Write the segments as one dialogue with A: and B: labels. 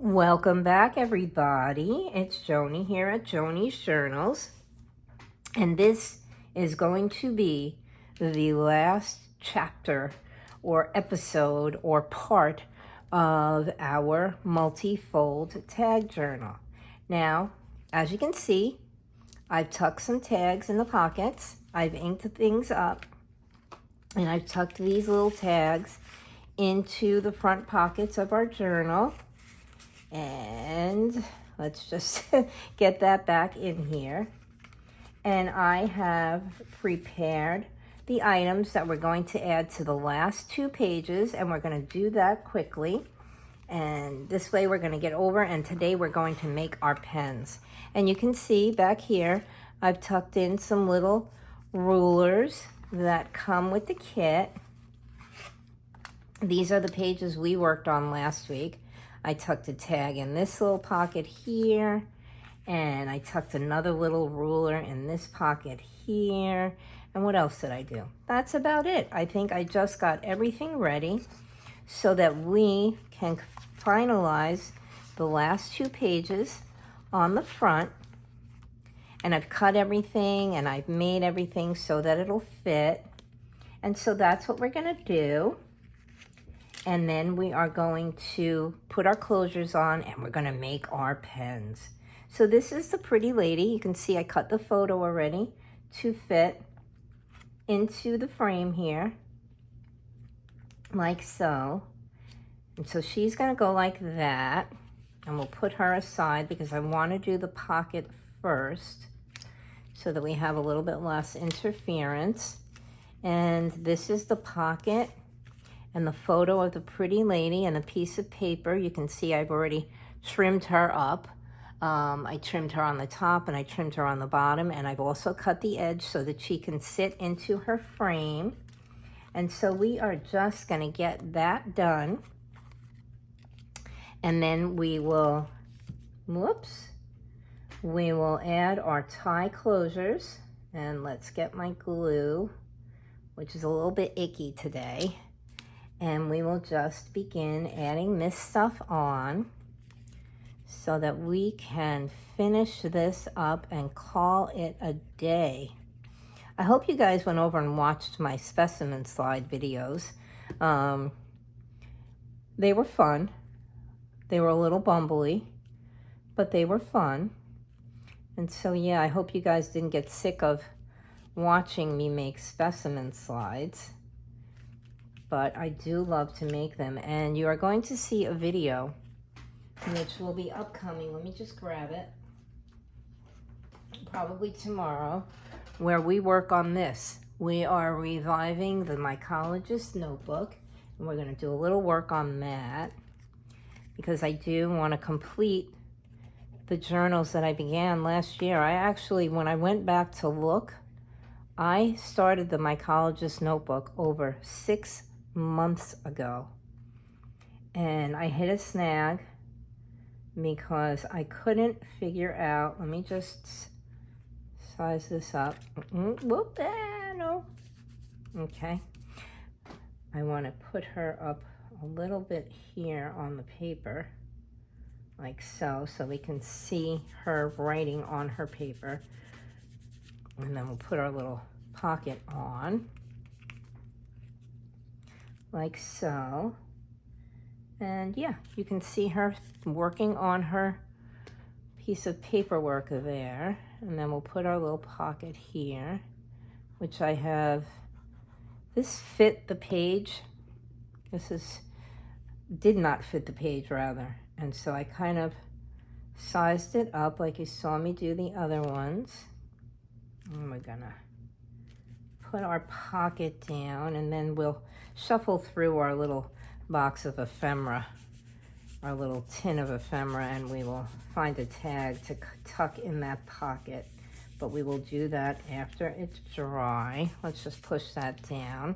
A: Welcome back, everybody. It's Joni here at Joni's Journals, and this is going to be the last chapter or episode or part of our multi-fold tag journal. Now, as you can see, I've tucked some tags in the pockets. I've inked things up, and I've tucked these little tags into the front pockets of our journal. And let's just get that back in here. And I have prepared the items that we're going to add to the last 2 pages, and we're going to do that quickly. And this way we're going to get over, and today we're going to make our pens. And you can see back here, I've tucked in some little rulers that come with the kit. These are the pages we worked on last week. I tucked a tag in this little pocket here, and I tucked another little ruler in this pocket here. And what else did I do? That's about it. I think I just got everything ready so that we can finalize the last 2 pages on the front. And I've cut everything and I've made everything so that it'll fit. And so that's what we're gonna do. And then we are going to put our closures on, and we're going to make our pens. So this is the pretty lady. You can see I cut the photo already to fit into the frame here, like so. And so she's going to go like that, and we'll put her aside because I want to do the pocket first so that we have a little bit less interference. And this is the pocket. And the photo of the pretty lady and a piece of paper. You can see I've already trimmed her up. I trimmed her on the top and I trimmed her on the bottom, and I've also cut the edge so that she can sit into her frame. And so we are just going to get that done. And then we will, we will add our tie closures. And let's get my glue, which is a little bit icky today. And we will just begin adding this stuff on so that we can finish this up and call it a day. I hope you guys went over and watched my specimen slide videos. They were fun. They were a little bumbly, but they were fun. And so, yeah, I hope you guys didn't get sick of watching me make specimen slides. But I do love to make them. And you are going to see a video which will be upcoming. Let me just grab it. Probably tomorrow, where we work on this. We are reviving the mycologist notebook, and we're going to do a little work on that because I do want to complete the journals that I began last year. I actually, when I went back to look, I started the mycologist notebook over 6 months ago, and I hit a snag because I couldn't figure out, let me just size this up. Whoop, no. Okay, I want to put her up a little bit here on the paper, like so we can see her writing on her paper. And then we'll put our little pocket on, like so. And yeah, you can see her working on her piece of paperwork there. And then we'll put our little pocket here, which I have, this fit the page. Did not fit the page rather. And so I kind of sized it up like you saw me do the other ones. And we're gonna put our pocket down, and then we'll shuffle through our little box of ephemera, our little tin of ephemera, and we will find a tag to tuck in that pocket. But we will do that after it's dry. Let's just push that down.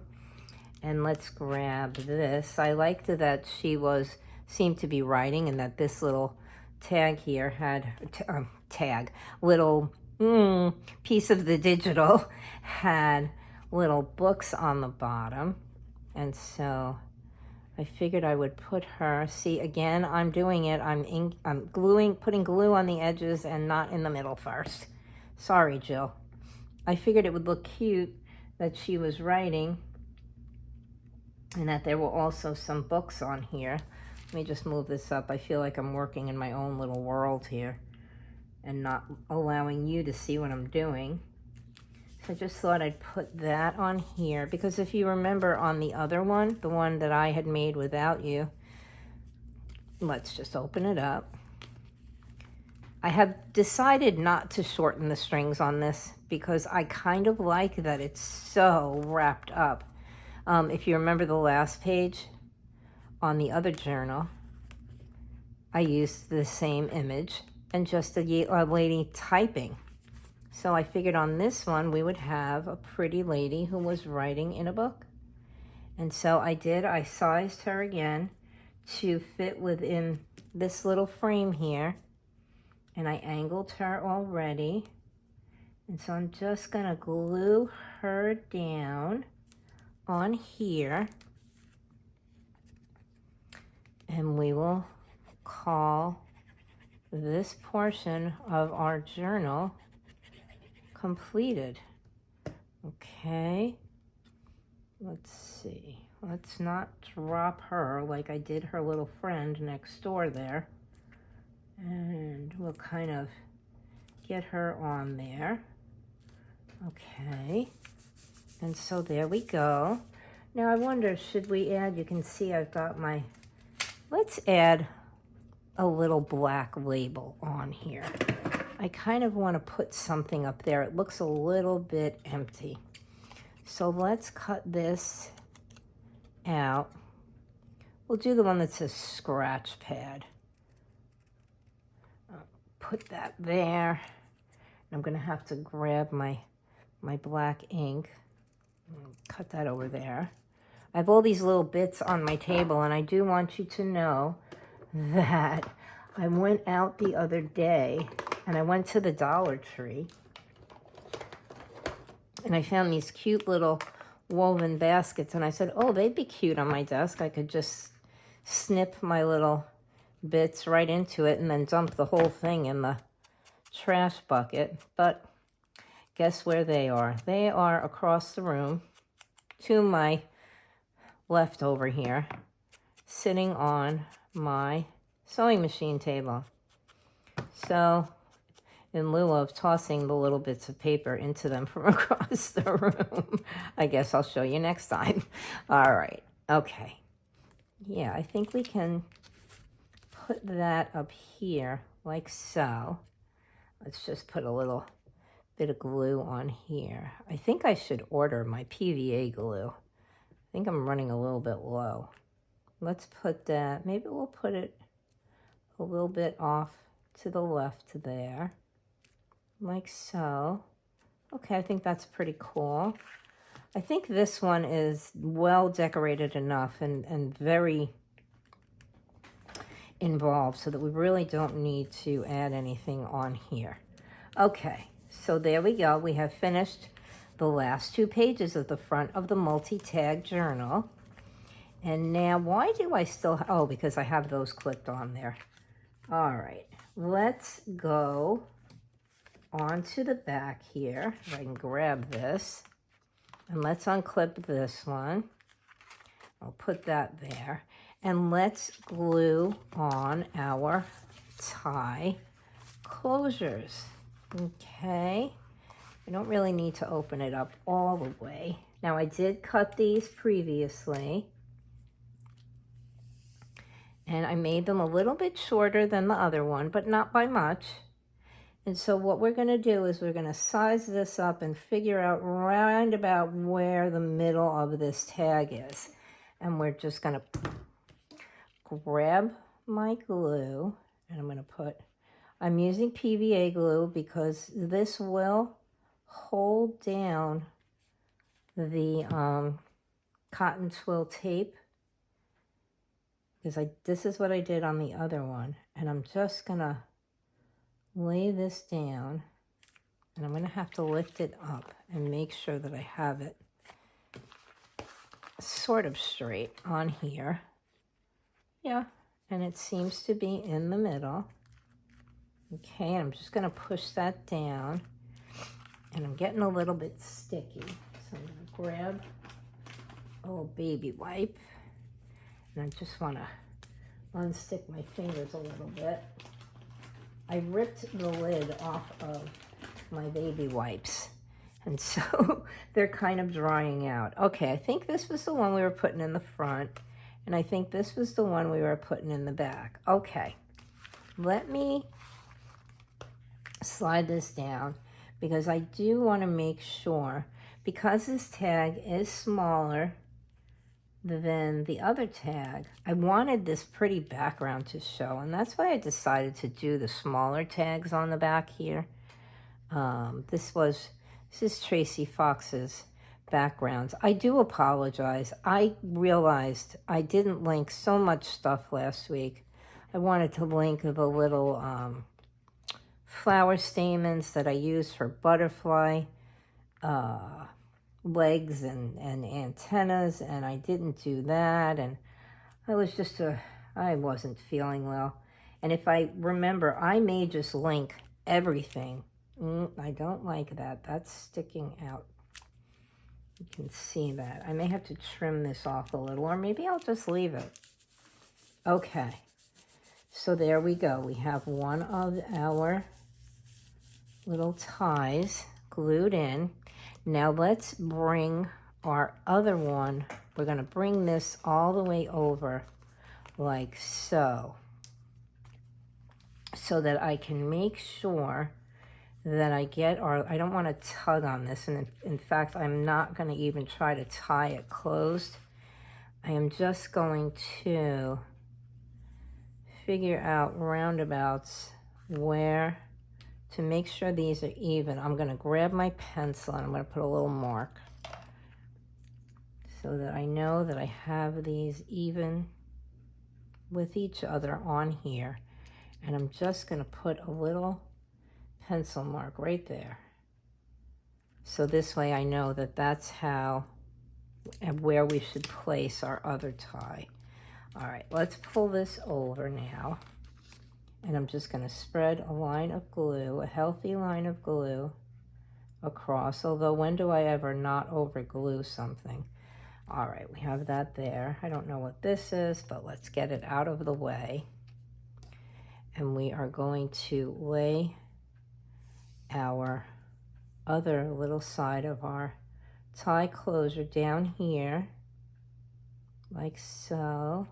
A: And let's grab this. I liked that she seemed to be writing, and that this little tag here had, little piece of the digital had little books on the bottom. And so I figured I would put her, see again, I'm doing it, I'm putting glue on the edges and not in the middle first. Sorry, Jill. I figured it would look cute that she was writing and that there were also some books on here. Let me just move this up. I feel like I'm working in my own little world here and not allowing you to see what I'm doing. So I just thought I'd put that on here because if you remember on the other one, the one that I had made without you, let's just open it up. I have decided not to shorten the strings on this because I kind of like that it's so wrapped up. If you remember the last page on the other journal, I used the same image and just a lady typing. So I figured on this one we would have a pretty lady who was writing in a book. And so I sized her again to fit within this little frame here. And I angled her already. And so I'm just gonna glue her down on here. And we will call this portion of our journal completed. Okay, let's see. Let's not drop her like I did her little friend next door there. And we'll kind of get her on there. Okay, and so there we go. Now I wonder, should we add, you can see I've got my, let's add a little black label on here. I kind of want to put something up there. It looks a little bit empty. So let's cut this out. We'll do the one that says scratch pad. Put that there. I'm going to have to grab my black ink. Cut that over there. I have all these little bits on my table, and I do want you to know that I went out the other day and I went to the Dollar Tree and I found these cute little woven baskets, and I said, oh, they'd be cute on my desk. I could just snip my little bits right into it and then dump the whole thing in the trash bucket. But guess where they are? They are across the room to my left over here, sitting on my sewing machine table. So in lieu of tossing the little bits of paper into them from across the room, I guess I'll show you next time. All right, okay. Yeah, I think we can put that up here like so. Let's just put a little bit of glue on here. I think I should order my PVA glue. I think I'm running a little bit low. Let's put that, maybe we'll put it a little bit off to the left there, like so. Okay, I think that's pretty cool. I think this one is well decorated enough and very involved so that we really don't need to add anything on here. Okay, so there we go. We have finished the last two pages of the front of the multi-tag journal. And now, why do I still, oh, because I have those clipped on there. All right, let's go onto the back here. If I can grab this. And let's unclip this one. I'll put that there. And let's glue on our tie closures. Okay. I don't really need to open it up all the way. Now, I did cut these previously. And I made them a little bit shorter than the other one, but not by much. And so what we're going to do is we're going to size this up and figure out round about where the middle of this tag is. And we're just going to grab my glue, and I'm going to put, I'm using PVA glue because this will hold down the cotton twill tape. Because this is what I did on the other one. And I'm just going to lay this down, and I'm going to have to lift it up and make sure that I have it sort of straight on here. Yeah, and it seems to be in the middle. Okay, I'm just going to push that down. And I'm getting a little bit sticky. So I'm going to grab a little baby wipe. And I just want to unstick my fingers a little bit. I ripped the lid off of my baby wipes. And so they're kind of drying out. Okay, I think this was the one we were putting in the front. And I think this was the one we were putting in the back. Okay, let me slide this down because I do want to make sure, because this tag is smaller than the other tag, I wanted this pretty background to show, and that's why I decided to do the smaller tags on the back here. This is Tracy Fox's backgrounds. I do apologize. I realized I didn't link so much stuff last week. I wanted to link the little flower stamens that I use for butterfly legs and antennas, and I didn't do that, and I wasn't feeling well. And if I remember, I may just link everything. I don't like that. That's sticking out. You can see that. I may have to trim this off a little, or maybe I'll just leave it. Okay, so there we go. We have one of our little ties glued in. Now let's bring our other one. We're going to bring this all the way over like so that I can make sure that I get I don't want to tug on this, and in fact I'm not going to even try to tie it closed. I am just going to figure out roundabouts where to make sure these are even. I'm going to grab my pencil and I'm going to put a little mark so that I know that I have these even with each other on here. And I'm just going to put a little pencil mark right there. So this way I know that that's how and where we should place our other tie. All right, let's pull this over now. And I'm just going to spread a line of glue, a healthy line of glue across. Although when do I ever not over glue something? All right, we have that there. I don't know what this is, but let's get it out of the way. And we are going to lay our other little side of our tie closure down here, like so.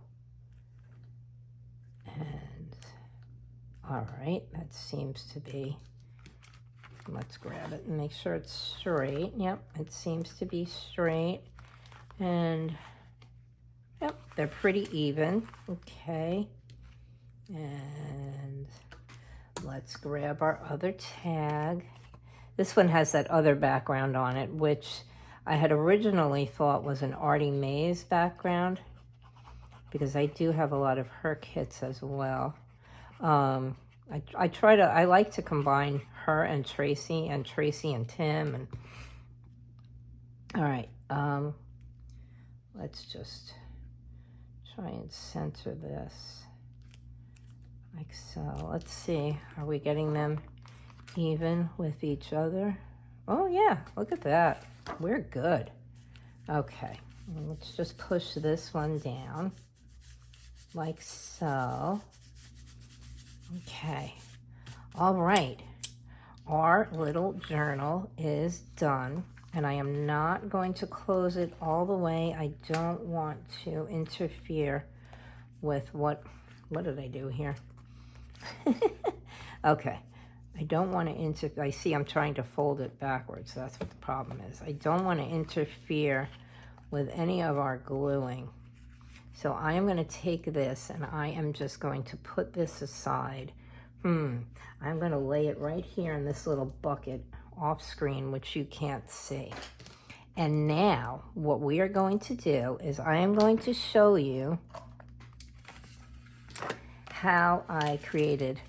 A: And all right, that seems to be, let's grab it and make sure it's straight. Yep, it seems to be straight. And yep, they're pretty even. Okay. And let's grab our other tag. This one has that other background on it, which I had originally thought was an Artie Mays background, because I do have a lot of her kits as well. I like to combine her and Tracy and Tim. And all right, let's just try and center this like so. Let's see, are we getting them even with each other? Oh yeah, look at that. We're good. Okay, let's just push this one down like so. Okay, all right. Our little journal is done, and I am not going to close it all the way. I don't want to interfere with what did I do here? Okay, I don't want to I see I'm trying to fold it backwards. That's what the problem is. I don't want to interfere with any of our gluing. So I am going to take this and I am just going to put this aside. I'm going to lay it right here in this little bucket off screen, which you can't see. And now what we are going to do is I am going to show you how I created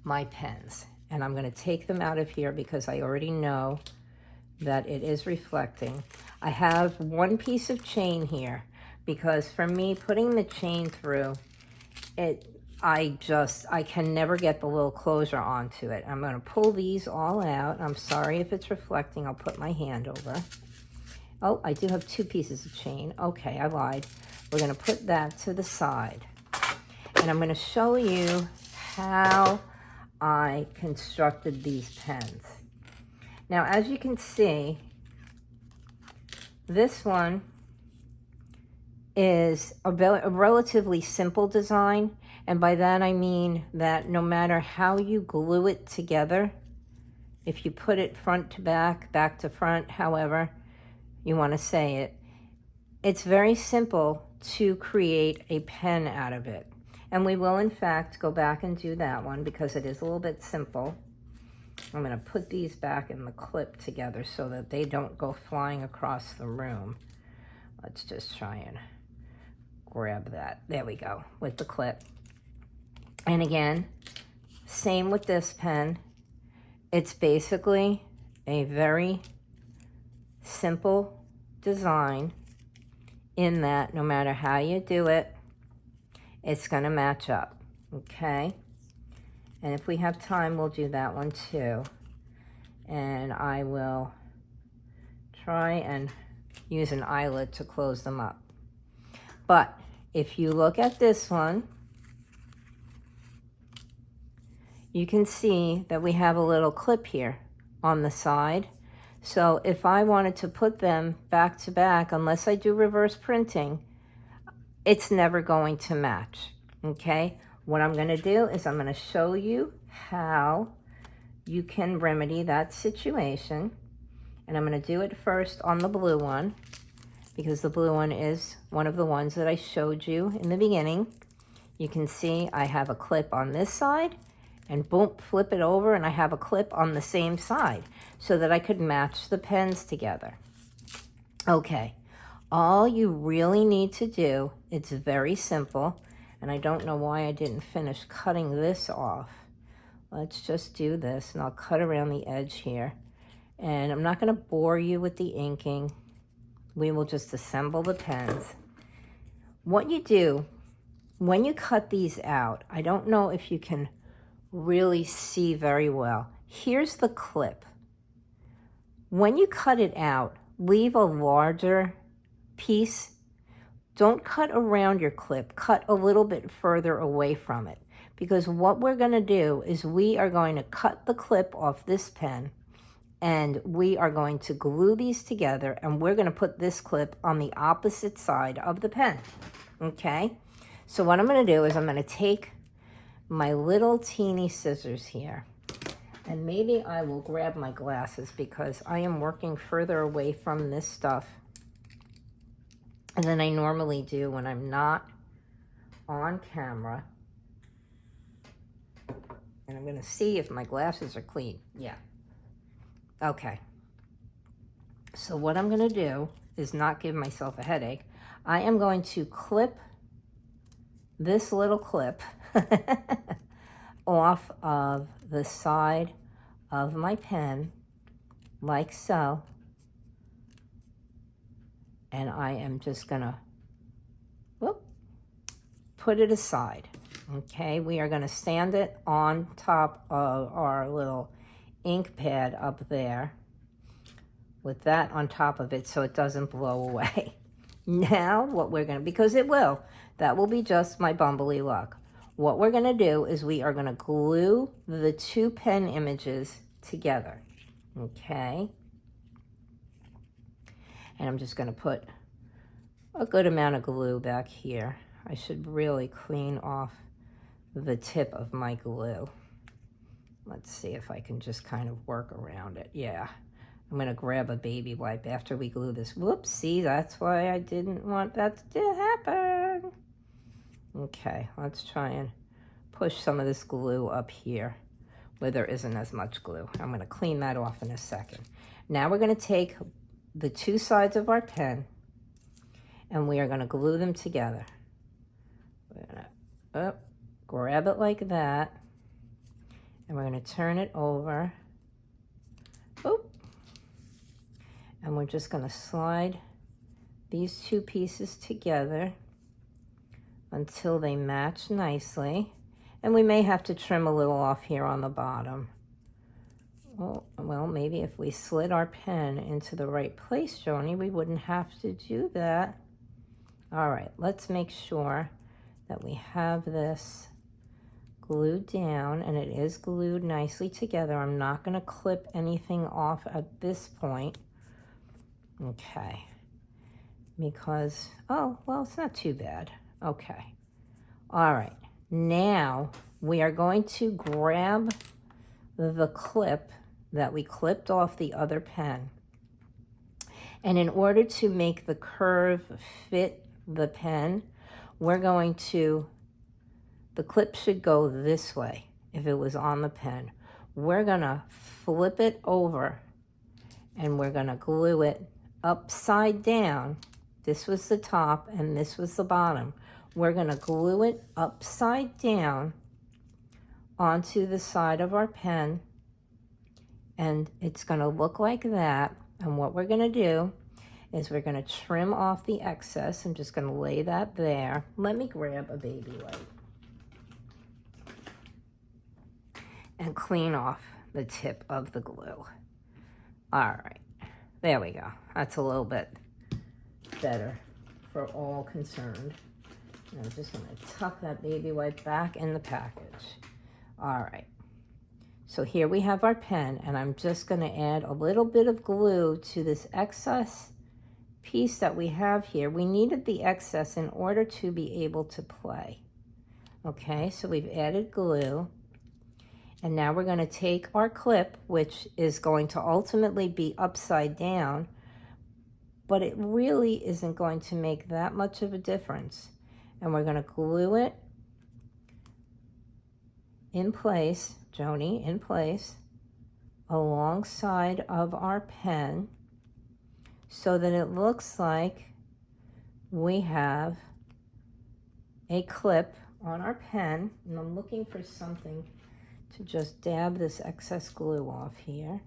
A: my pens. And I'm going to take them out of here because I already know that it is reflecting. I have one piece of chain here because for me, putting the chain through I can never get the little closure onto it. I'm going to pull these all out. I'm sorry if it's reflecting. I'll put my hand over. Oh, I do have 2 pieces of chain. Okay, I lied. We're going to put that to the side. And I'm going to show you how I constructed these pens. Now, as you can see, this one is a relatively simple design. And by that I mean that no matter how you glue it together, if you put it front to back to front, however you want to say it, it's very simple to create a pen out of it. And we will in fact go back and do that one because it is a little bit simple. I'm going to put these back in the clip together so that they don't go flying across the room. Let's just try and grab that. There we go, with the clip. And again, same with this pen. It's basically a very simple design in that no matter how you do it, it's going to match up, okay? And if we have time, we'll do that one too. And I will try and use an eyelet to close them up. But if you look at this one, you can see that we have a little clip here on the side. So if I wanted to put them back to back, unless I do reverse printing, it's never going to match, okay? What I'm going to do is I'm going to show you how you can remedy that situation. And I'm going to do it first on the blue one, because the blue one is one of the ones that I showed you in the beginning. You can see I have a clip on this side, and boom, flip it over, and I have a clip on the same side so that I could match the pens together. Okay, all you really need to do, it's very simple, and I don't know why I didn't finish cutting this off. Let's just do this, and I'll cut around the edge here. And I'm not going to bore you with the inking. We will just assemble the pens. What you do, when you cut these out, I don't know if you can really see very well. Here's the clip. When you cut it out, leave a larger piece. Don't cut around your clip. Cut a little bit further away from it. Because what we're going to do is we are going to cut the clip off this pen, and we are going to glue these together, and we're going to put this clip on the opposite side of the pen. Okay? So what I'm going to do is I'm going to take my little teeny scissors here, and maybe I will grab my glasses because I am working further away from this stuff than I normally do when I'm not on camera. And I'm going to see if my glasses are clean. Yeah. Okay. So what I'm going to do is not give myself a headache. I am going to clip this little clip off of the side of my pen, like so. And I am just gonna put it aside. Okay, we are gonna stand it on top of our little ink pad up there with that on top of it so it doesn't blow away. Now what we're gonna, because it will, that will be just my bumbly luck. What we're gonna do is we are gonna glue the 2 pen images together, okay? And I'm just gonna put a good amount of glue back here. I should really clean off the tip of my glue. Let's see if I can just kind of work around it. Yeah, I'm gonna grab a baby wipe after we glue this. Whoops, see, that's why I didn't want that to happen. Okay, let's try and push some of this glue up here where there isn't as much glue. I'm going to clean that off in a second. Now we're going to take the 2 sides of our pen and we are going to glue them together. We're going to grab it like that, and we're going to turn it over. Oop. And we're just going to slide these 2 pieces together until they match nicely. And we may have to trim a little off here on the bottom. Well, maybe if we slid our pen into the right place, Joni, we wouldn't have to do that. All right, let's make sure that we have this glued down, and it is glued nicely together. I'm not going to clip anything off at this point. Okay, because, oh, well, it's not too bad. Okay, all right. Now we are going to grab the clip that we clipped off the other pen. And in order to make the curve fit the pen, we're going to, the clip should go this way if it was on the pen. We're gonna flip it over and we're gonna glue it upside down. This was the top and this was the bottom. We're gonna glue it upside down onto the side of our pen, and it's gonna look like that. And what we're gonna do is we're gonna trim off the excess. I'm just gonna lay that there. Let me grab a baby wipe and clean off the tip of the glue. All right, there we go. That's a little bit better for all concerned. And I'm just gonna tuck that baby wipe back in the package. All right, so here we have our pen, and I'm just gonna add a little bit of glue to this excess piece that we have here. We needed the excess in order to be able to play. Okay, so we've added glue, and now we're gonna take our clip, which is going to ultimately be upside down, but it really isn't going to make that much of a difference. And we're gonna glue it in place, Joni, in place, alongside of our pen, so that it looks like we have a clip on our pen. And I'm looking for something to just dab this excess glue off here.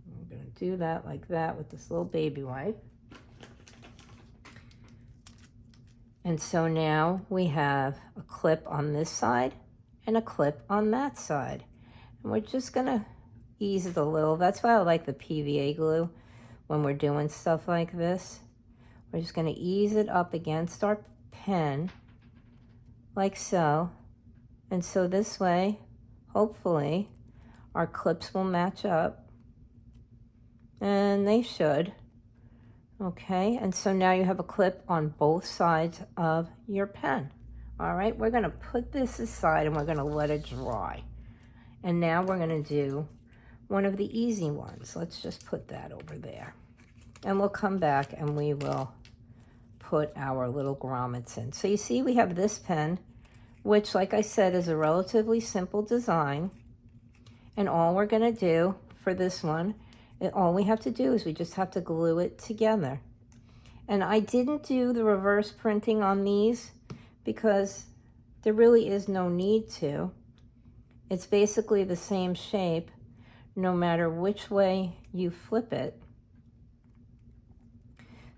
A: I'm gonna do that like that with this little baby wipe. And so now we have a clip on this side and a clip on that side. And we're just gonna ease it a little. That's why I like the PVA glue when we're doing stuff like this. We're just gonna ease it up against our pen, like so. And so this way, hopefully, our clips will match up. And they should. Okay, and so now you have a clip on both sides of your pen. All right, we're gonna put this aside and we're gonna let it dry. And now we're gonna do one of the easy ones. Let's just put that over there. And we'll come back and we will put our little grommets in. So you see we have this pen, which, like I said, is a relatively simple design. And all we're gonna do for this one, all we have to do is we just have to glue it together. And I didn't do the reverse printing on these because there really is no need to. It's basically the same shape no matter which way you flip it.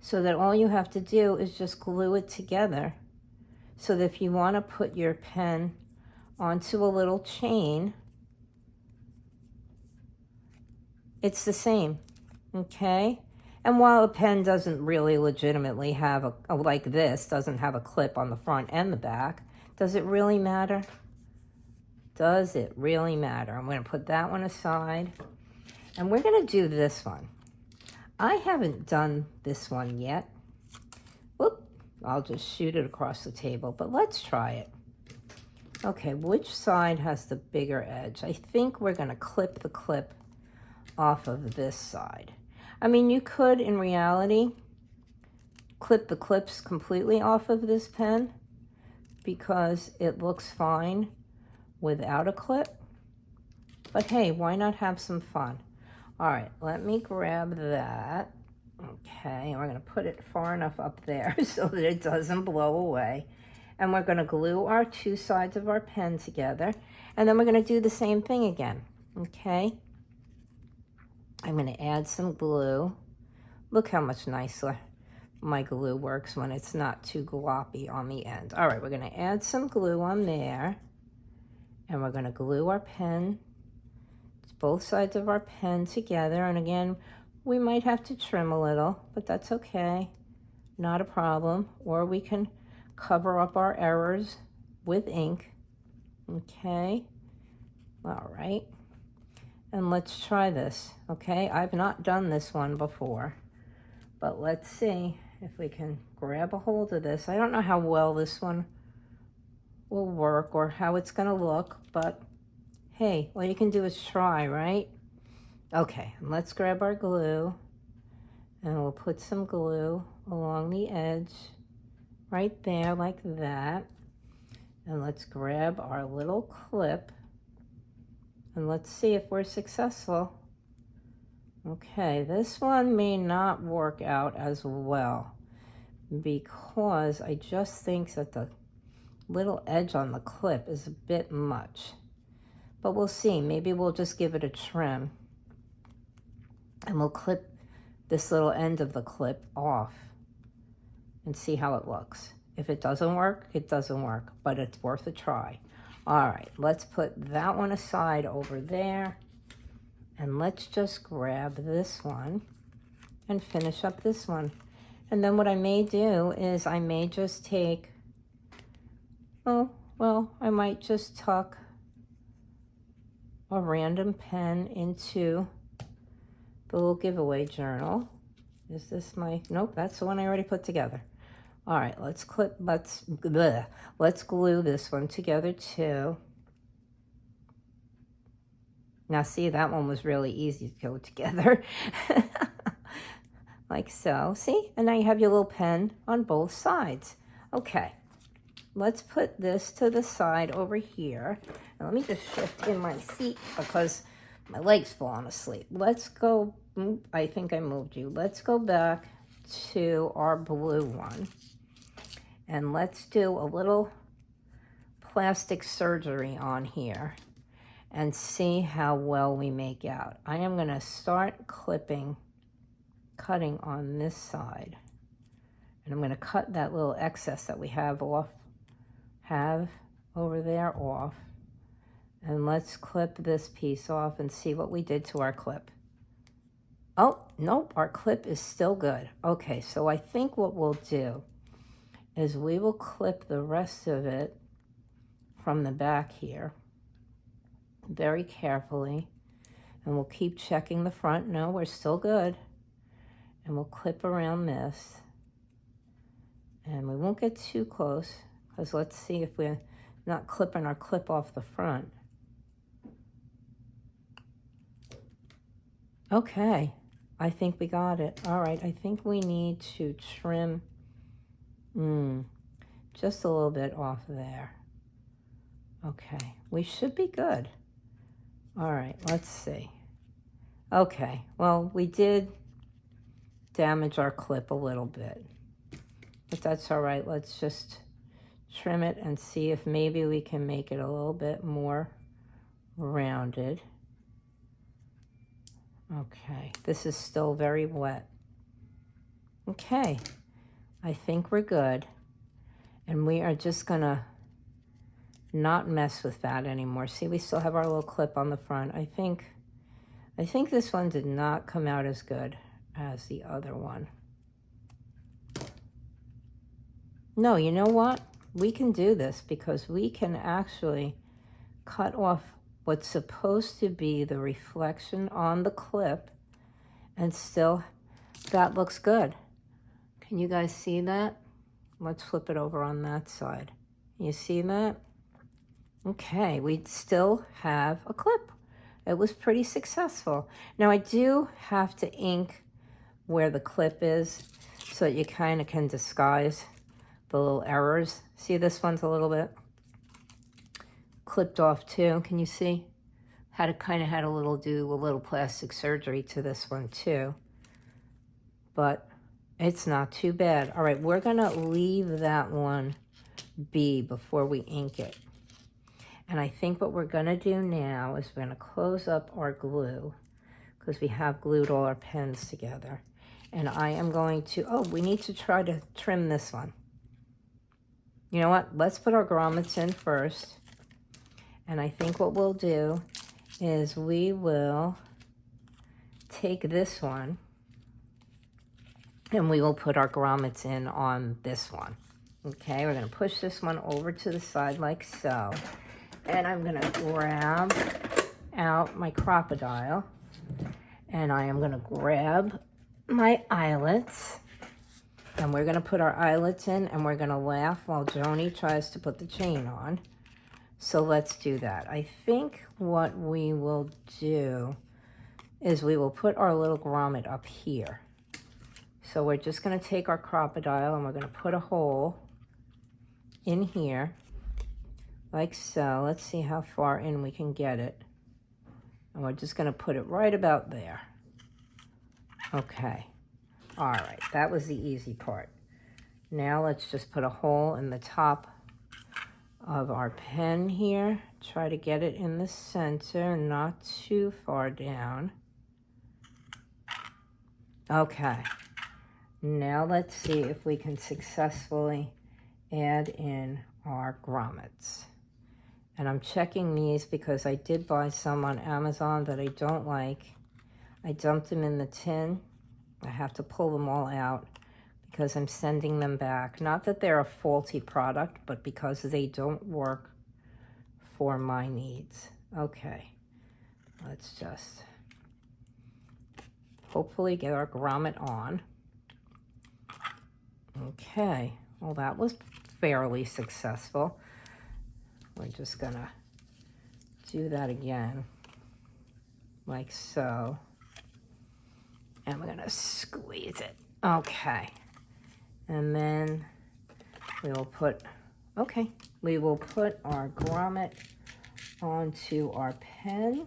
A: So that all you have to do is just glue it together. So that if you want to put your pen onto a little chain, it's the same, okay? And while a pen doesn't really legitimately have like this, doesn't have a clip on the front and the back, does it really matter? Does it really matter? I'm gonna put that one aside, and we're gonna do this one. I haven't done this one yet. Whoop, I'll just shoot it across the table, but let's try it. Okay, which side has the bigger edge? I think we're gonna clip the clip off of this side. I mean, you could, in reality, clip the clips completely off of this pen because it looks fine without a clip. But hey, why not have some fun? All right, let me grab that. Okay, and we're gonna put it far enough up there so that it doesn't blow away. And we're gonna glue our two sides of our pen together. And then we're gonna do the same thing again, okay? I'm gonna add some glue. Look how much nicer my glue works when it's not too gloppy on the end. All right, we're gonna add some glue on there, and we're gonna glue our pen, both sides of our pen together. And again, we might have to trim a little, but that's okay, not a problem. Or we can cover up our errors with ink. Okay, all right, and let's try this. Okay, I've not done this one before, but let's see if we can grab a hold of this. I don't know how well this one will work or how it's gonna look, but hey, all you can do is try, right? Okay, let's grab our glue, and we'll put some glue along the edge right there like that. And let's grab our little clip, and let's see if we're successful. Okay, this one may not work out as well because I just think that the little edge on the clip is a bit much. But we'll see. Maybe we'll just give it a trim, and we'll clip this little end of the clip off and see how it looks. If it doesn't work, it doesn't work, but it's worth a try. All right, let's put that one aside over there, and let's just grab this one and finish up this one. And then what I may do is I may just take, oh, well, I might just tuck a random pen into the little giveaway journal. Is this my, nope, that's the one I already put together. All right, let's glue this one together too. Now see, that one was really easy to go together. Like so, see? And now you have your little pen on both sides. Okay, let's put this to the side over here. And let me just shift in my seat because my leg's falling asleep. Let's go, I think I moved you. Let's go back to our blue one. And let's do a little plastic surgery on here and see how well we make out. I am gonna start cutting on this side. And I'm gonna cut that little excess that we have over there off. And let's clip this piece off and see what we did to our clip. Oh, nope, our clip is still good. Okay, so I think what we'll do is we will clip the rest of it from the back here very carefully, and we'll keep checking the front. No, we're still good. And we'll clip around this, and we won't get too close because let's see if we're not clipping our clip off the front. Okay, I think we got it. All right, I think we need to trim just a little bit off there. Okay, we should be good. All right, let's see. Okay, well, we did damage our clip a little bit, but that's all right. Let's just trim it and see if maybe we can make it a little bit more rounded. Okay, this is still very wet. Okay, I think we're good. And we are just gonna not mess with that anymore. See, we still have our little clip on the front. I think this one did not come out as good as the other one. No, you know what? We can do this because we can actually cut off what's supposed to be the reflection on the clip, and still that looks good. Can you guys see that? Let's flip it over on that side. You see that? Okay, we still have a clip. It was pretty successful. Now I do have to ink where the clip is so that you kind of can disguise the little errors. See, this one's a little bit clipped off too. Can you see? Do a little plastic surgery to this one too. But it's not too bad. All right, we're gonna leave that one be before we ink it. And I think what we're gonna do now is we're gonna close up our glue because we have glued all our pens together. And I am going to, oh, we need to try to trim this one. You know what? Let's put our grommets in first. And I think what we'll do is we will take this one and we will put our grommets in on this one. Okay, we're going to push this one over to the side like so. And I'm going to grab out my crocodile. And I am going to grab my eyelets. And we're going to put our eyelets in and we're going to laugh while Joni tries to put the chain on. So let's do that. I think what we will do is we will put our little grommet up here. So we're just going to take our crocodile and we're going to put a hole in here like so. Let's see how far in we can get it. And we're just going to put it right about there. Okay. All right. That was the easy part. Now let's just put a hole in the top of our pen here. Try to get it in the center, not too far down. Okay. Now let's see if we can successfully add in our grommets. And I'm checking these because I did buy some on Amazon that I don't like. I dumped them in the tin. I have to pull them all out because I'm sending them back. Not that they're a faulty product, but because they don't work for my needs. Okay, let's just hopefully get our grommet on. Okay, well that was fairly successful. We're just gonna do that again, like so. And we're gonna squeeze it. Okay. And then we will put, okay, we will put our grommet onto our pen.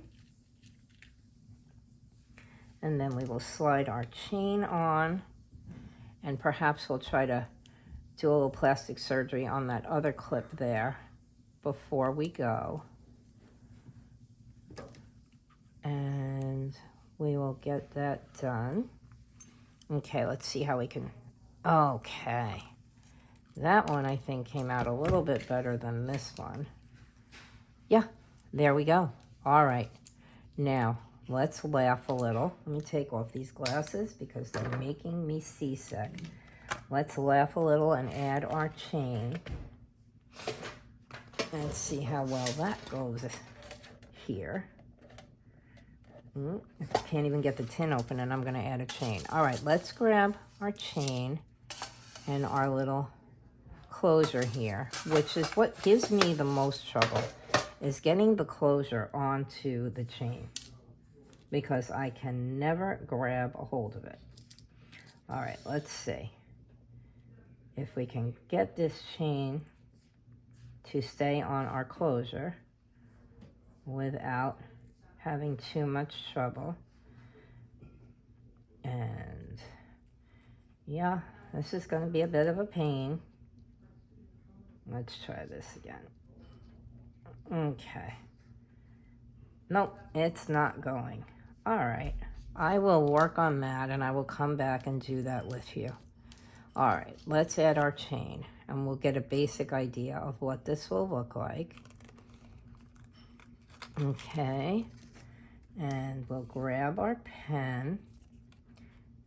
A: And then we will slide our chain on. And perhaps we'll try to do a little plastic surgery on that other clip there before we go. And we will get that done. Okay, let's see how we can, okay. That one I think came out a little bit better than this one. Yeah, there we go. All right, now let's laugh a little. Let me take off these glasses because they're making me seasick. Let's laugh a little and add our chain. And see how well that goes here. I can't even get the tin open and I'm going to add a chain. All right, let's grab our chain and our little closure here, which is what gives me the most trouble, is getting the closure onto the chain because I can never grab a hold of it. All right, let's see if we can get this chain to stay on our closure without having too much trouble. And yeah, this is going to be a bit of a pain. Let's try this again. Okay. Nope, it's not going. All right, I will work on that and I will come back and do that with you. All right, let's add our chain and we'll get a basic idea of what this will look like. Okay, and we'll grab our pen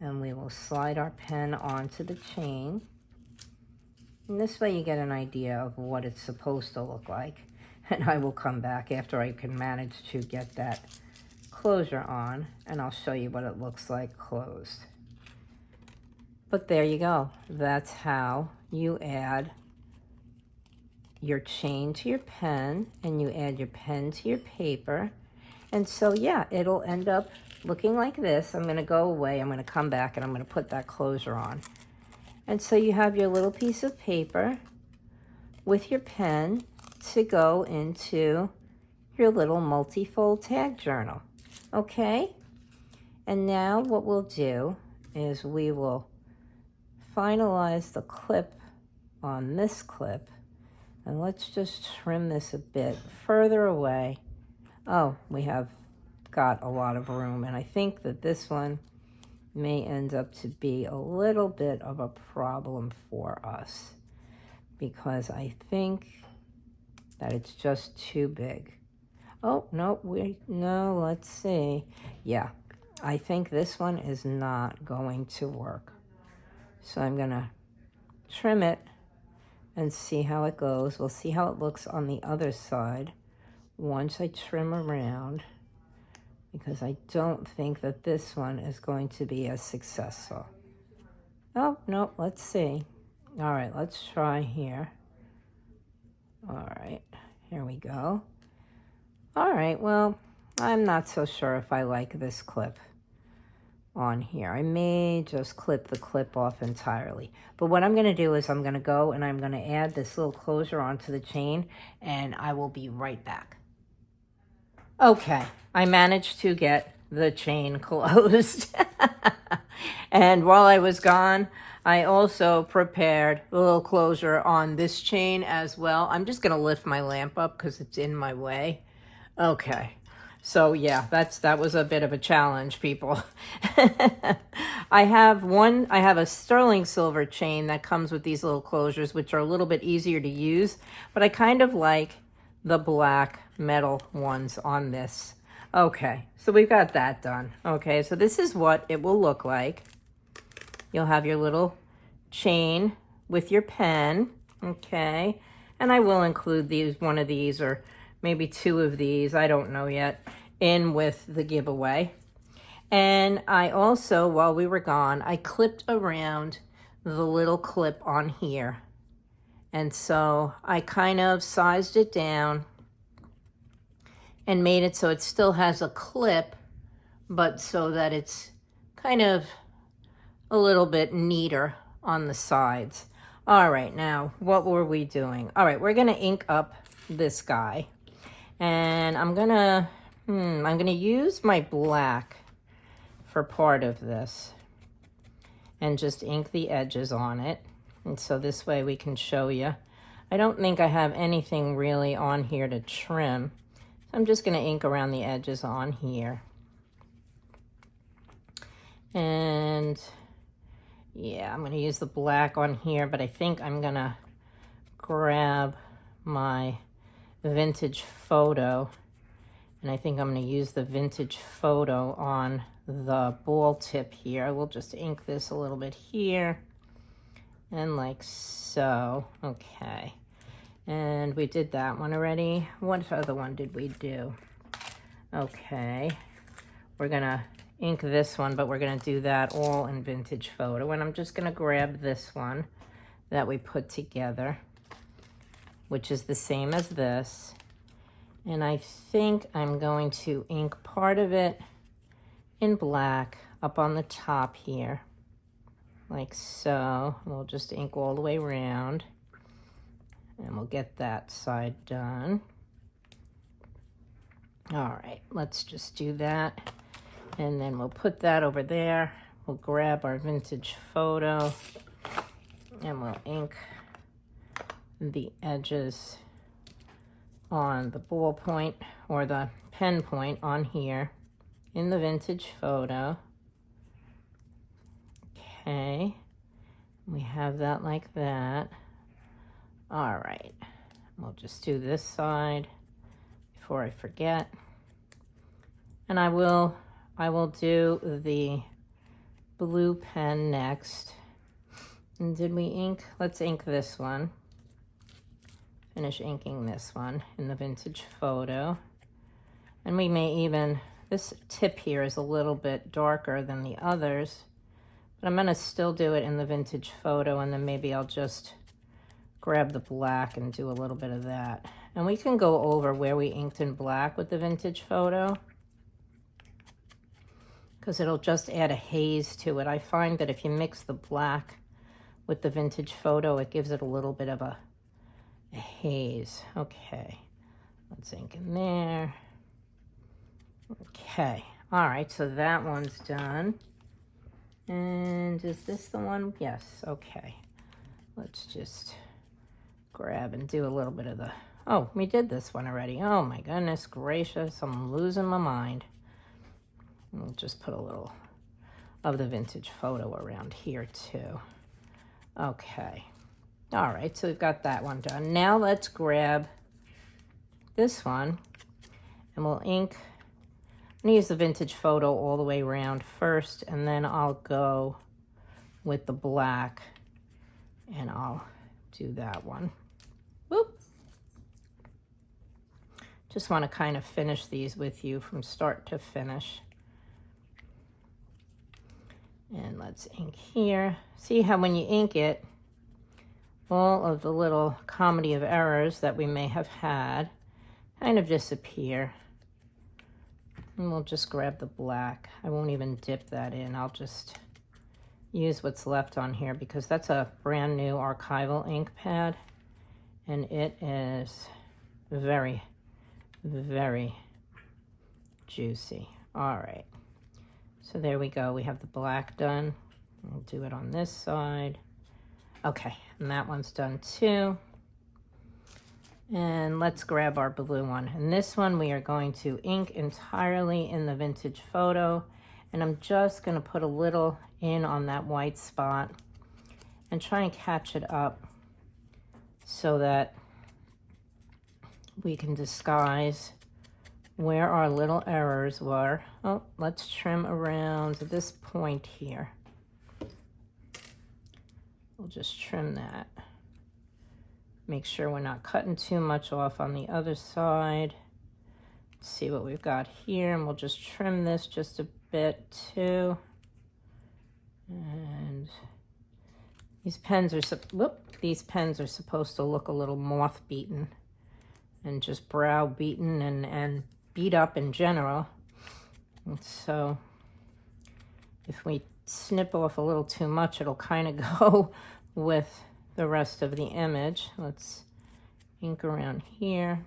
A: and we will slide our pen onto the chain. And this way you get an idea of what it's supposed to look like. And I will come back after I can manage to get that closure on and I'll show you what it looks like closed. But there you go. That's how you add your chain to your pen and you add your pen to your paper. And so, yeah, it'll end up looking like this. I'm going to go away. I'm going to come back and I'm going to put that closure on. And so you have your little piece of paper with your pen to go into your little multi-fold tag journal. Okay? And now what we'll do is we will finalize the clip on this clip. And let's just trim this a bit further away. Oh, we have got a lot of room. And I think that this one may end up to be a little bit of a problem for us, because I think that it's just too big. Oh, no, no, let's see. Yeah, I think this one is not going to work. So I'm gonna trim it and see how it goes. We'll see how it looks on the other side once I trim around, because I don't think that this one is going to be as successful. Oh, no, let's see. All right, let's try here. All right, here we go. All right, well, I'm not so sure if I like this clip on here. I may just clip the clip off entirely. But what I'm going to do is I'm going to go and I'm going to add this little closure onto the chain, and I will be right back. Okay, I managed to get the chain closed. And while I was gone, I also prepared a little closure on this chain as well. I'm just going to lift my lamp up because it's in my way. Okay. So yeah, that was a bit of a challenge, people. I have a sterling silver chain that comes with these little closures, which are a little bit easier to use, but I kind of like the black metal ones on this. Okay, so we've got that done. Okay, so this is what it will look like. You'll have your little chain with your pen, okay? And I will include one of these, or maybe two of these, I don't know yet, in with the giveaway. And I also, while we were gone, I clipped around the little clip on here. And so I kind of sized it down and made it so it still has a clip, but so that it's kind of a little bit neater on the sides. All right, now what were we doing? All right, we're gonna ink up this guy. And I'm gonna use my black for part of this and just ink the edges on it. And so this way we can show you. I don't think I have anything really on here to trim. So I'm just gonna ink around the edges on here. And yeah, I'm gonna use the black on here, but I think I'm gonna grab my vintage photo, and I think I'm going to use the vintage photo on the ball tip here. We'll just ink this a little bit here, and like so. Okay, and we did that one already. What other one did we do? Okay, we're gonna ink this one, but we're gonna do that all in vintage photo, and I'm just gonna grab this one that we put together, which is the same as this. And I think I'm going to ink part of it in black up on the top here, like so. We'll just ink all the way around, and we'll get that side done. All right, let's just do that. And then we'll put that over there. We'll grab our vintage photo, and we'll ink the edges on the ball point or the pen point on here in the vintage photo. Okay, we have that like that. All right, we'll just do this side before I forget. And I will do the blue pen next. And did we ink? Let's ink this one. Finish inking this one in the vintage photo. And we may even, this tip here is a little bit darker than the others, but I'm gonna still do it in the vintage photo, and then maybe I'll just grab the black and do a little bit of that. And we can go over where we inked in black with the vintage photo, because it'll just add a haze to it. I find that if you mix the black with the vintage photo, it gives it a little bit of a haze. Okay, let's ink in there. Okay, all right, so that one's done. And is this the one? Yes, okay. Let's just grab and do a little bit of the, oh, we did this one already. Oh my goodness gracious, I'm losing my mind. We'll just put a of the vintage photo around here too. Okay. All right, so we've got that one done. Now let's grab this one and we'll ink. I'm gonna use the vintage photo all the way around first, and then I'll go with the black and I'll do that one. Whoop. Just want to kind of finish these with you from start to finish. And let's ink here. See how when you ink it, all of the little comedy of errors that we may have had kind of disappear. And we'll just grab the black. I won't even dip that in. I'll just use what's left on here because that's a brand new archival ink pad. And it is very, very juicy. All right. So there we go. We have the black done. We'll do it on this side. Okay, and that one's done too. And let's grab our blue one. And this one we are going to ink entirely in the vintage photo. And I'm just going to put a little in on that white spot and try and catch it up so that we can disguise where our little errors were. Oh, let's trim around this point here. We'll just trim that. Make sure we're not cutting too much off on the other side. Let's see what we've got here, and we'll just trim this just a bit too. And these pens are supposed to look a little moth beaten and just brow beaten and beat up in general. And so if we snip off a little too much, it'll kind of go with the rest of the image. Let's ink around here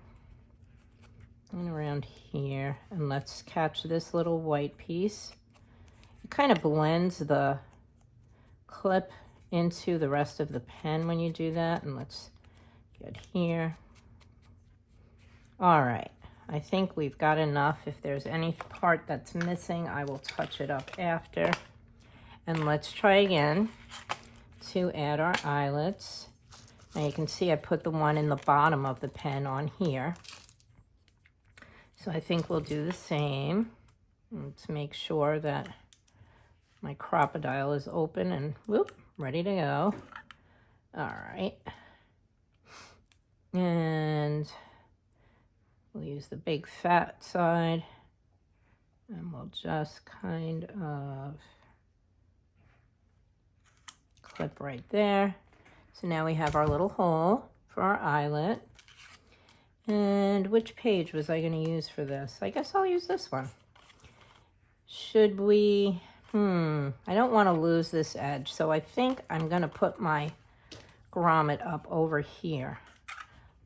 A: and around here, and let's catch this little white piece. It kind of blends the clip into the rest of the pen when you do that. And let's get here. All right, I think we've got enough. If there's any part that's missing, I will touch it up after. And let's try again to add our eyelets. Now you can see I put the one in the bottom of the pen on here. So I think we'll do the same. Let's make sure that my crocodile is open and whoop, ready to go. All right. And we'll use the big fat side, and we'll just kind of clip right there. So now we have our little hole for our eyelet. And which page was I going to use for this? I guess I'll use this one. Should we? I don't want to lose this edge, so I think I'm going to put my grommet up over here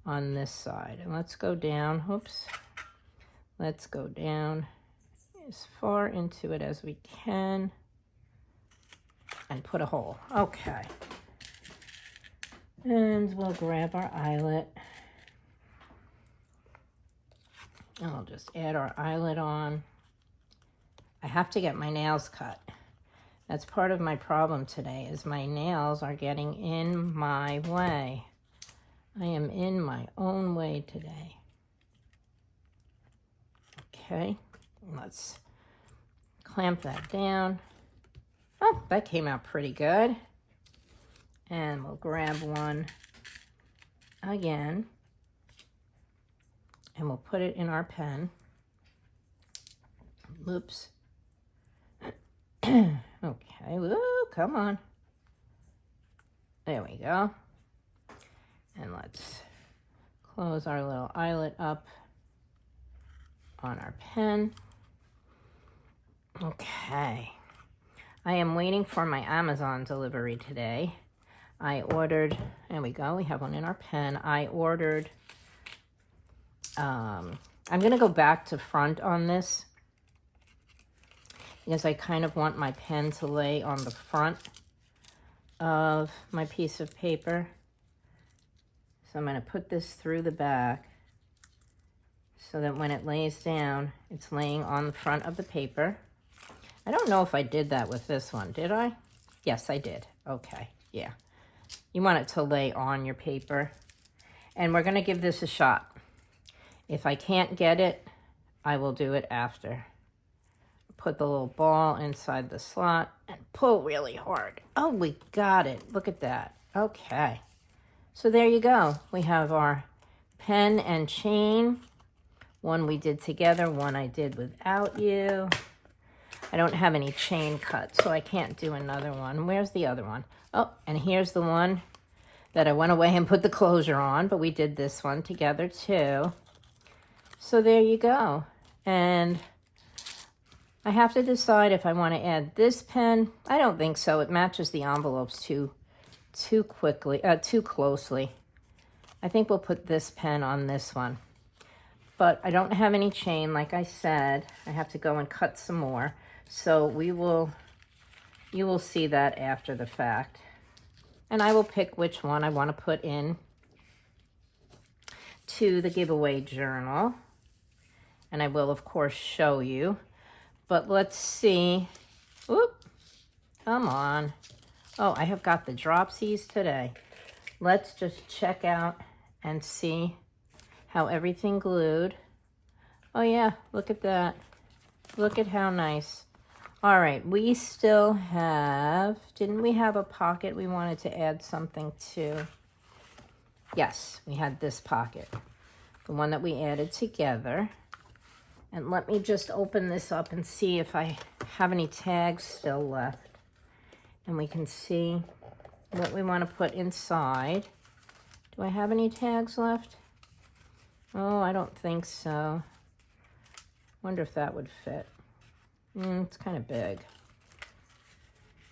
A: on this side. And let's go down. Oops. Let's go down as far into it as we can and put a hole. Okay. And we'll grab our eyelet. And we'll just add our eyelet on. I have to get my nails cut. That's part of my problem today, is my nails are getting in my way. I am in my own way today. Okay, let's clamp that down. Oh, that came out pretty good. And we'll grab one again, and we'll put it in our pen. Oops. Okay, woo, come on. There we go. And let's close our little eyelet up on our pen. Okay. I am waiting for my Amazon delivery today. I ordered, there we go, we have one in our pen. I ordered, I'm going to go back to front on this because I kind of want my pen to lay on the front of my piece of paper. So I'm going to put this through the back so that when it lays down, it's laying on the front of the paper. I don't know if I did that with this one. Did I? Yes, I did. Okay, yeah. You want it to lay on your paper. And we're going to give this a shot. If I can't get it, I will do it after. Put the little ball inside the slot and pull really hard. Oh, we got it. Look at that. Okay. So there you go. We have our pen and chain. One we did together, one I did without you. I don't have any chain cut, so I can't do another one. Where's the other one? Oh, and here's the one that I went away and put the closure on, but we did this one together too. So there you go. And I have to decide if I want to add this pen. I don't think so. It matches the envelopes too closely. I think we'll put this pen on this one. But I don't have any chain, like I said. I have to go and cut some more. So you will see that after the fact. And I will pick which one I want to put in to the giveaway journal. And I will, of course, show you. But let's see. Oop, come on. Oh, I have got the dropsies today. Let's just check out and see how everything glued. Oh yeah, look at that. Look at how nice. All right, we still have, didn't we have a pocket we wanted to add something to? Yes, we had this pocket, the one that we added together. And let me just open this up and see if I have any tags still left. And we can see what we want to put inside. Do I have any tags left? Oh, I don't think so. Wonder if that would fit. It's kind of big.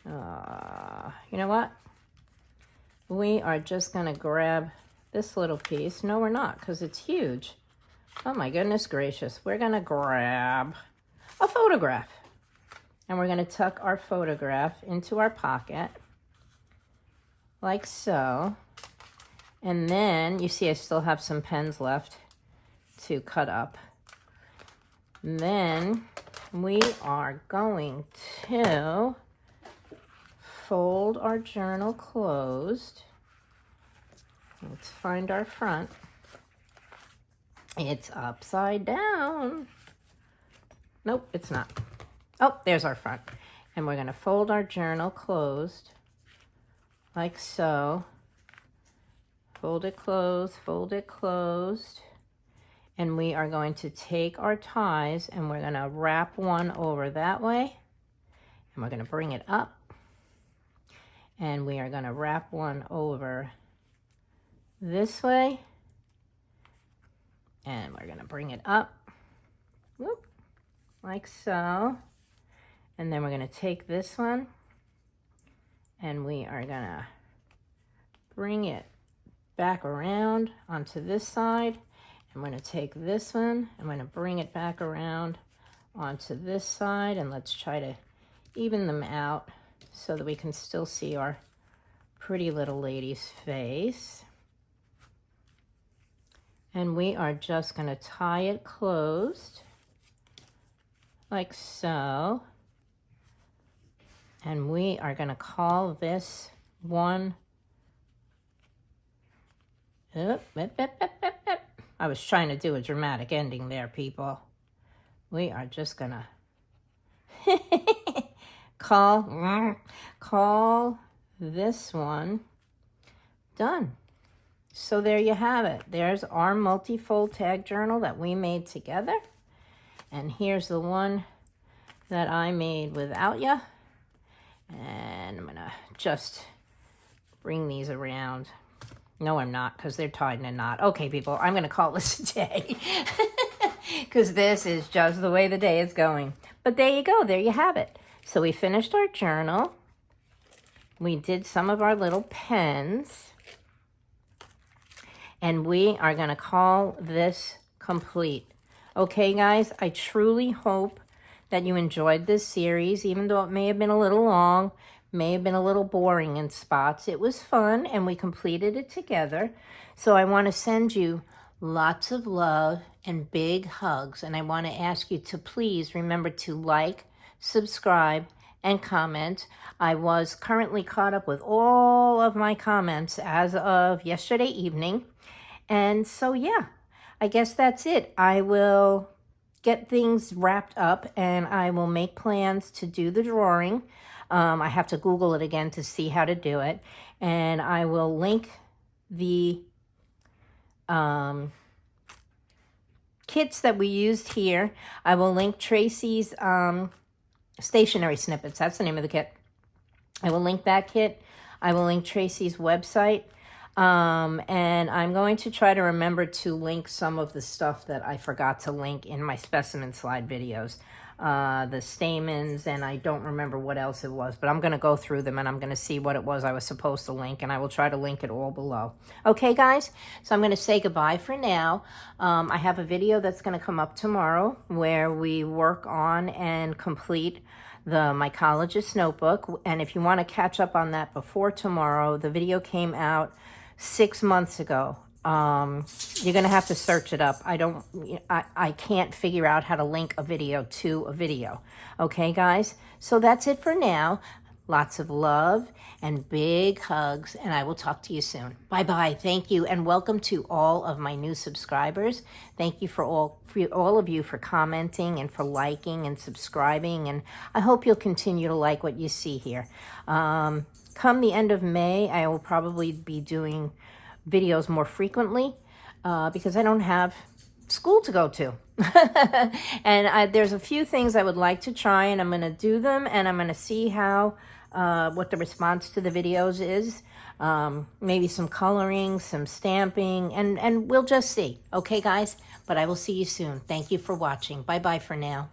A: You know what? We are just going to grab this little piece. No, we're not, because it's huge. Oh my goodness gracious. We're going to grab a photograph. And we're going to tuck our photograph into our pocket. Like so. And then, you see I still have some pens left to cut up. And then we are going to fold our journal closed. Let's find our front. It's upside down. Nope, it's not. Oh, there's our front. And we're going to fold our journal closed like so. Fold it closed. And we are going to take our ties and we're going to wrap one over that way. And we're going to bring it up. And we are going to wrap one over this way. And we're going to bring it up. Whoop, like so. And then we're going to take this one. And we are going to bring it back around onto this side. I'm going to take this one, I'm going to bring it back around onto this side, and let's try to even them out so that we can still see our pretty little lady's face. And we are just going to tie it closed like so. And we are going to call this one. I was trying to do a dramatic ending there, people. We are just gonna call this one done. So there you have it. There's our multi-fold tag journal that we made together. And here's the one that I made without you. And I'm gonna just bring these around. No, I'm not, because they're tied in a knot. Okay, people, I'm going to call this a day. Because this is just the way the day is going. But there you go. There you have it. So we finished our journal. We did some of our little pens. And we are going to call this complete. Okay, guys, I truly hope that you enjoyed this series, even though it may have been a little long. May have been a little boring in spots. It was fun, and we completed it together. So I want to send you lots of love and big hugs. And I want to ask you to please remember to like, subscribe, and comment. I was currently caught up with all of my comments as of yesterday evening. And so, yeah, I guess that's it. I will get things wrapped up and I will make plans to do the drawing. I have to Google it again to see how to do it. And I will link the kits that we used here. I will link Tracy's Stationery Snippets. That's the name of the kit. I will link that kit. I will link Tracy's website. And I'm going to try to remember to link some of the stuff that I forgot to link in my specimen slide videos. The Stamens, and I don't remember what else it was, but I'm going to go through them and I'm going to see what it was I was supposed to link, and I will try to link it all below. Okay, guys? So I'm going to say goodbye for now. I have a video that's going to come up tomorrow where we work on and complete the mycologist notebook, and if you want to catch up on that before tomorrow, the video came out 6 months ago. You're going to have to search it up. I can't figure out how to link a video to a video. Okay, guys? So that's it for now. Lots of love and big hugs, and I will talk to you soon. Bye-bye. Thank you, and welcome to all of my new subscribers. Thank you for all of you for commenting and for liking and subscribing, and I hope you'll continue to like what you see here. Come the end of May, I will probably be doing videos more frequently because I don't have school to go to. And there's a few things I would like to try, and I'm going to do them, and I'm going to see how what the response to the videos is. Maybe some coloring, some stamping, and we'll just see. Okay, guys? But I will see you soon. Thank you for watching. Bye-bye for now.